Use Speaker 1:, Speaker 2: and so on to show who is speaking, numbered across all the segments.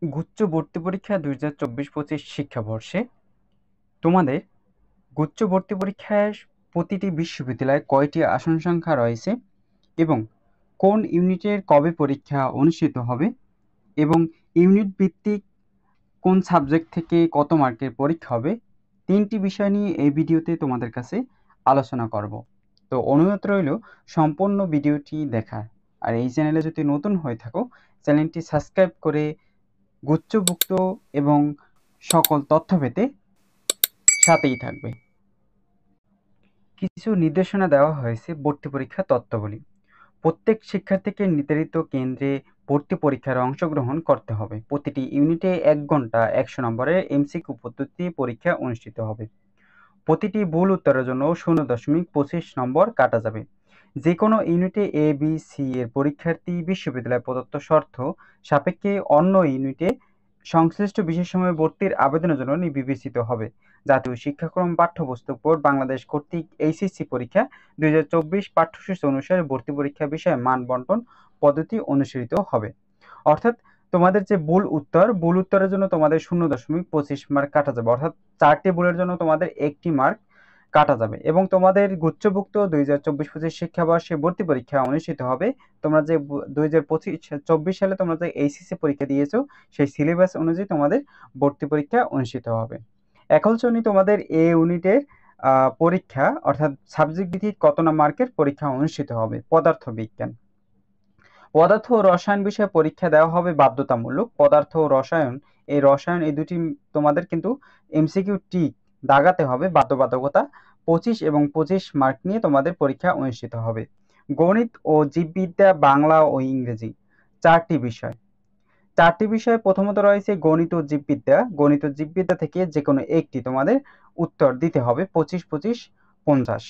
Speaker 1: গুচ্ছ ভর্তি পরীক্ষা 2024-25 শিক্ষাবর্ষে তোমাদের গুচ্ছ ভর্তি পরীক্ষায় প্রতিটি বিশ্ববিদ্যালয়ে কয়টি আসন সংখ্যা রয়েছে এবং কোন ইউনিটের কবে পরীক্ষা অনুষ্ঠিত হবে এবং ইউনিট ভিত্তিক কোন সাবজেক্ট থেকে কত মার্কের পরীক্ষা হবে, তিনটি বিষয় নিয়ে এই ভিডিওতে তোমাদের কাছে আলোচনা করব। তো অনুরোধ রইল সম্পূর্ণ ভিডিওটি দেখার। আর এই চ্যানেলে যদি নতুন হয়ে থাকো, চ্যানেলটি সাবস্ক্রাইব করে গুচ্ছভুক্ত এবং সকল তথ্য পেতে সাথেই থাকবে। কিছু নির্দেশনা দেওয়া হয়েছে ভর্তি পরীক্ষা তথ্যাবলী। প্রত্যেক শিক্ষার্থীকে নির্ধারিত কেন্দ্রে ভর্তি পরীক্ষায় অংশগ্রহণ করতে হবে। প্রতিটি ইউনিটে 1 ঘন্টা 100 নম্বরের এমসিকিউ পদ্ধতি পরীক্ষা অনুষ্ঠিত হবে। প্রতিটি ভুল উত্তরের জন্য 0.25 নম্বর কাটা যাবে। যে কোনো ইউনিটে এ বি সি এর পরীক্ষার্থী বিশ্ববিদ্যালয় প্রদত্ত শর্ত সাপেক্ষে অন্য ইউনিটে সংশ্লিষ্ট বিষয়সমূহে ভর্তির আবেদনের জন্য বিবেচিত হবে। জাতীয় শিক্ষাক্রম পাঠ্যপুস্তক বোর্ড বাংলাদেশ কর্তৃক এইচএসসি পরীক্ষা 2024 পাঠ্যসূচি অনুসারে ভর্তি পরীক্ষা বিষয়ে মান বন্টন পদ্ধতি অনুসৃত হবে। অর্থাৎ তোমাদের যে ভুল উত্তরের জন্য তোমাদের 0.25 মার্ক কাটা যাবে, অর্থাৎ 4টি ভুলের জন্য তোমাদের 1টি মার্ক কাটা যাবে। এবং তোমাদের গুচ্ছভুক্ত 2024-25 শিক্ষাবর্ষে ভর্তি পরীক্ষা অনুষ্ঠিত হবে। তোমরা যে 2025-24 সালে তোমরা যে এইচএসসি পরীক্ষা দিয়েছো, সেই সিলেবাস অনুযায়ী তোমাদের ভর্তি পরীক্ষা অনুষ্ঠিত হবে। এখন শুনি তোমাদের এ ইউনিটের পরীক্ষা, অর্থাৎ সাবজেক্ট ভিত্তিক কত না মার্কের পরীক্ষা অনুষ্ঠিত হবে। পদার্থ বিজ্ঞান, পদার্থ ও রসায়ন বিষয়ে পরীক্ষা দেওয়া হবে বাধ্যতামূলক। পদার্থ ও রসায়ন, এই দুটি তোমাদের কিন্তু এমসিকিউ টিক দাগাতে হবে বাধ্যবাধকতা। 25 এবং 25 মার্ক নিয়ে তোমাদের পরীক্ষা অনুষ্ঠিত হবে। গণিত ও জীববিদ্যা, বাংলা ও ইংরেজি, 4টি বিষয়। প্রথমত রয়েছে গণিত ও জীববিদ্যা। গণিত ও জীববিদ্যা থেকে যে কোনো একটি তোমাদের উত্তর দিতে হবে 25, 25, 50।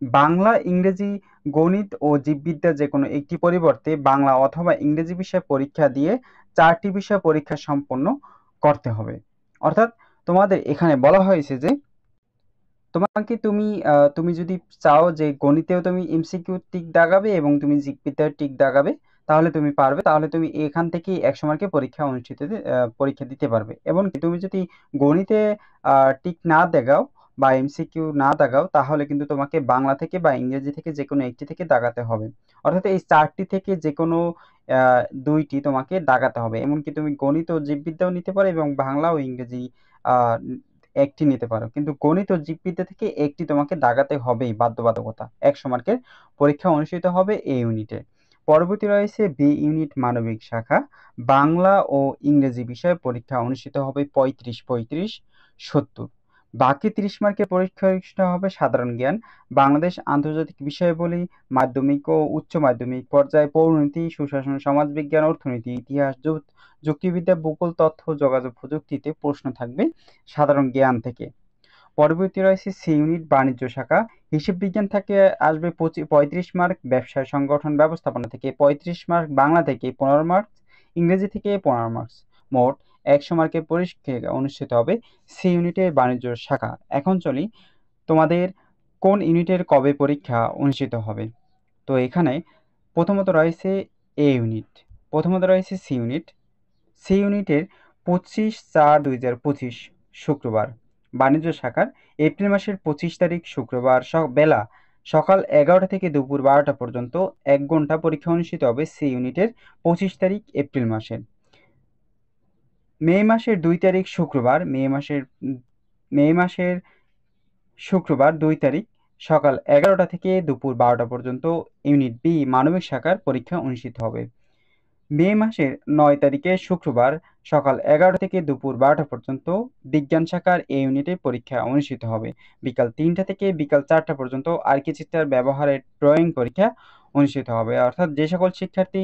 Speaker 1: বাংলা, ইংরেজি, গণিত ও জীববিদ্যা যে কোনো একটি পরিবর্তে বাংলা অথবা ইংরেজি বিষয়ে পরীক্ষা দিয়ে 4টি বিষয় পরীক্ষা সম্পন্ন করতে হবে। অর্থাৎ তোমাদের এখানে বলা হয়েছে যে তোমাকে তুমি যদি চাও যে গণিতেও তুমি এমসিকিউ টিক দাগাবে এবং তুমি জীববিদ্যার টিক দাগাবে, তাহলে তুমি পারবে। তাহলে তুমি এখান থেকেই 100 মার্কের পরীক্ষা দিতে পারবে। এবং তুমি যদি গণিতে টিক না দাগাও বা এমসিকিউ না দাগাও, তাহলে কিন্তু তোমাকে বাংলা থেকে বা ইংরেজি থেকে যে কোনো একটি থেকে দাগাতে হবে। অর্থাৎ এই 4টি থেকে যে কোনো 2টি তোমাকে দাগাতে হবে। এমনকি তুমি গণিত ও জীববিদ্যাও নিতে পারো এবং বাংলা ও ইংরেজি আহ একটি নিতে পারো, কিন্তু গণিত ও জীববিদ্যা থেকে একটি তোমাকে দাগাতে হবেই বাধ্যবাধকতা। 100 মার্কের পরীক্ষা অনুষ্ঠিত হবে এই ইউনিটে। পরবর্তী রয়েছে বি ইউনিট মানবিক শাখা, বাংলা ও ইংরেজি বিষয়ে পরীক্ষা অনুষ্ঠিত হবে 35, 35, 70। বাকি 30 মার্কের পরীক্ষা অনুষ্ঠিত হবে সাধারণ জ্ঞান, বাংলাদেশ আন্তর্জাতিক বিষয়াবলী, মাধ্যমিক ও উচ্চ মাধ্যমিক পর্যায়ে পরিণতি, সুশাসন, সমাজবিজ্ঞান, অর্থনীতি, ইতিহাস, যুক্তিবিদ্যা, ভূগোল, তথ্য ও যোগাযোগ প্রযুক্তিতে প্রশ্ন থাকবে সাধারণ জ্ঞান থেকে। পরবর্তী রয়েছে সি ইউনিট বাণিজ্য শাখা, হিসাব বিজ্ঞান থেকে আসবে 35 মার্ক, ব্যবসায় সংগঠন ব্যবস্থাপনা থেকে 35 মার্ক, বাংলা থেকে 15 মার্ক, ইংরেজি থেকে 15 মার্কস। মোট 100 মার্কের পরীক্ষা অনুষ্ঠিত হবে সি ইউনিটের বাণিজ্য শাখা। এখন চলি তোমাদের কোন ইউনিটের কবে পরীক্ষা অনুষ্ঠিত হবে। তো এখানে প্রথমত রয়েছে এ ইউনিট, প্রথমত রয়েছে সি ইউনিট। সি ইউনিটের 25/4/2025 শুক্রবার। বাণিজ্য শাখার এপ্রিল মাসের 25 তারিখ শুক্রবার বেলা সকাল 11টা থেকে দুপুর 12টা পর্যন্ত 1 ঘন্টা পরীক্ষা অনুষ্ঠিত হবে সি ইউনিটের 25 তারিখ এপ্রিল মাসের। মে মাসের 2 তারিখ শুক্রবার, মে মাসের শুক্রবার 2 তারিখ সকাল 11টা থেকে দুপুর 12টা পর্যন্ত ইউনিট বি মানবিক শাখার পরীক্ষা অনুষ্ঠিত হবে। মে মাসের 9 তারিখে শুক্রবার সকাল 11টা থেকে দুপুর 12টা পর্যন্ত বিজ্ঞান শাখার এ ইউনিটের পরীক্ষা অনুষ্ঠিত হবে। বিকাল 3টা থেকে বিকাল 4টা পর্যন্ত আর্কিটেকচার ব্যবহারের ড্রয়িং পরীক্ষা অনুষ্ঠিত হবে। অর্থাৎ যে সকল শিক্ষার্থী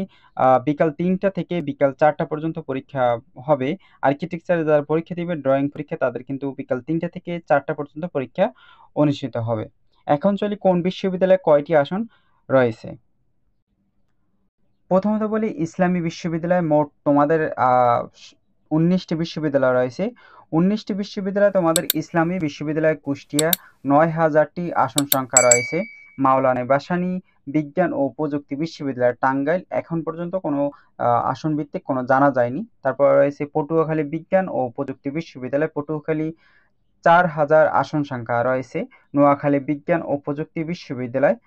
Speaker 1: বিকাল 3টা থেকে বিকাল 4টা পর্যন্ত পরীক্ষা হবে, আর্কিটেকচারে যারা পরীক্ষা দিবে ড্রয়িং পরীক্ষা, তাদের কিন্তু বিকাল 3টা থেকে 4টা পর্যন্ত পরীক্ষা অনুষ্ঠিত হবে। এখন চলি কোন বিশ্ববিদ্যালয়ে কয়টি আসন রয়েছে। প্রথমত বলি ইসলামী বিশ্ববিদ্যালয়, মোট তোমাদের 19টি বিশ্ববিদ্যালয় রয়েছে। 19টি বিশ্ববিদ্যালয় তোমাদের ইসলামী বিশ্ববিদ্যালয় কুষ্টিয়া 9000টি আসন সংখ্যা রয়েছে। মাওলানা ভাসানী বিজ্ঞান ও প্রযুক্তি বিশ্ববিদ্যালয় টাঙ্গাইল, এখন পর্যন্ত কোনো আসন ভিত্তিক কোনো জানা যায়নি। তারপর রয়েছে পটুয়াখালী বিজ্ঞান ও প্রযুক্তি বিশ্ববিদ্যালয় পটুয়াখালী, 4000 আসন সংখ্যা রয়েছে। নোয়াখালী বিজ্ঞান ও প্রযুক্তি বিশ্ববিদ্যালয়,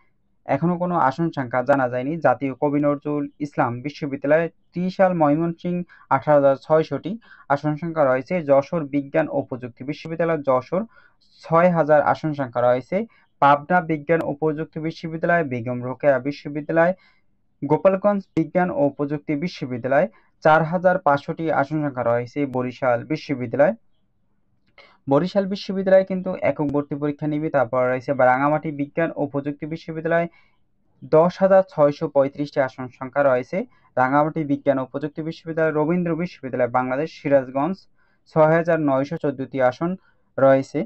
Speaker 1: এখনো কোনো আসন সংখ্যা জানা যায়নি। জাতীয় কবি নজরুল ইসলাম বিশ্ববিদ্যালয় ত্রিশাল ময়মনসিংহ, 18,600টি আসন সংখ্যা রয়েছে। যশোর বিজ্ঞান ও প্রযুক্তি বিশ্ববিদ্যালয় যশোর, 6000 আসন সংখ্যা রয়েছে। পাবনা বিজ্ঞান ও প্রযুক্তি বিশ্ববিদ্যালয় বেগম রোকেয়া বিশ্ববিদ্যালয়, গোপালগঞ্জ বিজ্ঞান ও প্রযুক্তি বিশ্ববিদ্যালয়, 4500টি আসন সংখ্যা রয়েছে। বরিশাল বিশ্ববিদ্যালয় কিন্তু একক ভর্তি পরীক্ষা নিবে। তারপর রয়েছে রাঙামাটি বিজ্ঞান ও প্রযুক্তি বিশ্ববিদ্যালয়, 10,635টি আসন সংখ্যা রয়েছে। রাঙামাটি বিজ্ঞান ও প্রযুক্তি বিশ্ববিদ্যালয়। রবীন্দ্র বিশ্ববিদ্যালয় বাংলাদেশ সিরাজগঞ্জ, 6,914টি আসন রয়েছে।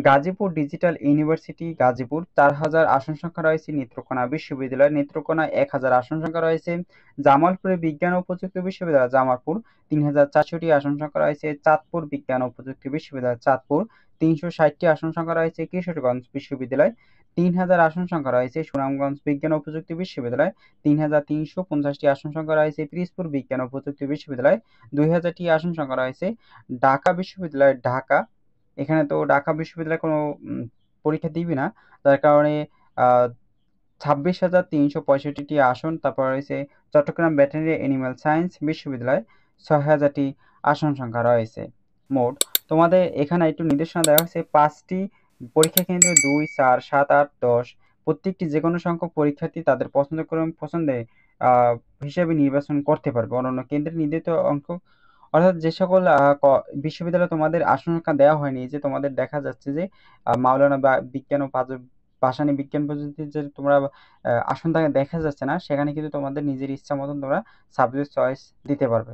Speaker 1: গাজীপুর ডিজিটাল ইউনিভার্সিটি গাজীপুর, 4,000 আসন সংখ্যা রয়েছে। নেত্রকোনা বিশ্ববিদ্যালয় নেত্রকোনা, 1,000 আসন সংখ্যা রয়েছে। জামালপুরে বিজ্ঞান ও প্রযুক্তি বিশ্ববিদ্যালয় জামালপুর, 3,400টি আসন সংখ্যা রয়েছে। চাঁদপুর বিজ্ঞান ও প্রযুক্তি বিশ্ববিদ্যালয় চাঁদপুর, 360টি আসন সংখ্যা রয়েছে। কিশোরগঞ্জ বিশ্ববিদ্যালয়, 3,000 আসন সংখ্যা রয়েছে। সুনামগঞ্জ বিজ্ঞান ও প্রযুক্তি বিশ্ববিদ্যালয়, 3,350টি আসন সংখ্যা রয়েছে। পিরোজপুর বিজ্ঞান ও প্রযুক্তি বিশ্ববিদ্যালয়, 2,000টি আসন সংখ্যা রয়েছে। ঢাকা বিশ্ববিদ্যালয় ঢাকা, এখানে তো ঢাকা বিশ্ববিদ্যালয় কোনো পরীক্ষা দিবে না, যার কারণে 26,365টি আসন। তারপর রয়েছে চট্টগ্রাম ভেটেরিনারি অ্যানিম্যাল সায়েন্স বিশ্ববিদ্যালয়, 6,000টি আসন সংখ্যা রয়েছে। মোট তোমাদের এখানে একটু নির্দেশনা দেওয়া হয়েছে 5টি পরীক্ষা কেন্দ্র, 2, 4, 7, 8, 10, প্রত্যেকটি যে কোনো সংখ্যক পরীক্ষার্থী তাদের পছন্দে হিসেবে নির্বাচন করতে পারবে অন্যান্য কেন্দ্রের নির্ধারিত অঙ্ক। অর্থাৎ যে সকল বিশ্ববিদ্যালয়ে তোমাদের আসন সংখ্যা দেওয়া হয়নি, যে তোমাদের দেখা যাচ্ছে যে মাওলানা বা বিজ্ঞান ও ভাসানী বিজ্ঞান প্রযুক্তির যে তোমরা আসন দেখা যাচ্ছে না, সেখানে কিন্তু তোমাদের নিজের ইচ্ছা মতন তোমরা সাবজেক্ট চয়েস দিতে পারবে।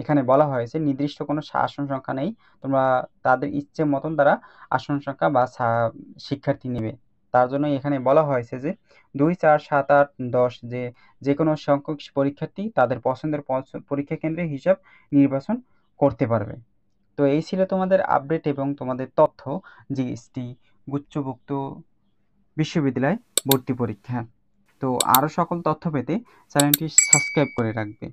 Speaker 1: এখানে বলা হয়েছে নির্দিষ্ট কোনো আসন সংখ্যা নেই, তোমরা তাদের ইচ্ছে মতন তারা আসন সংখ্যা বা শিক্ষার্থী নেবে। তার জন্য এখানে বলা হয়েছে যে 2, 4, 7, 8, 10 যে কোনো সংখ্যক পরীক্ষার্থী তাদের পছন্দের পরীক্ষা কেন্দ্রের হিসাব নির্বাচন করতে পারবে। তো এই ছিল তোমাদের আপডেট এবং তোমাদের তথ্য জিএসটি গুচ্ছভুক্ত বিশ্ববিদ্যালয় ভর্তি পরীক্ষা। তো আরও সকল তথ্য পেতে চ্যানেলটি সাবস্ক্রাইব করে রাখবে।